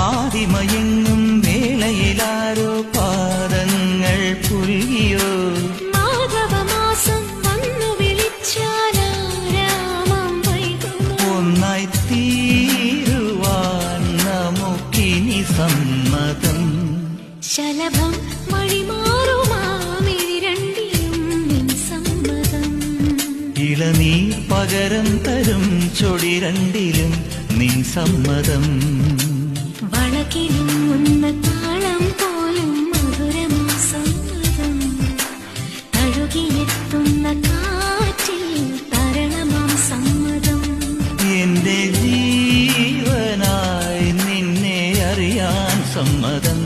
പാതിമയങ്ങും വേളയിലാരോ പാദങ്ങൾ പുൽകിയോ മാധവമാസം വന്നു വിളിച്ചാലാരാമം വൈകുന്നു ഒന്നായി തീരുവാൻ നമുക്കിനി സമ്മതം ശലഭം വഴിമാറുമാമിരണ്ടിലും നിൻ സമ്മതം ഇളനീർ പകരം തരും ചൊടിരണ്ടിലും നിൻ സമ്മതം വളകിലുന്ന താളം പോലും മധുരമാം സമ്മതം തഴുകിയെത്തുന്ന കാറ്റിൽ തരണമാം സമ്മതം എന്റെ ജീവനായി നിന്നെ അറിയാൻ സമ്മതം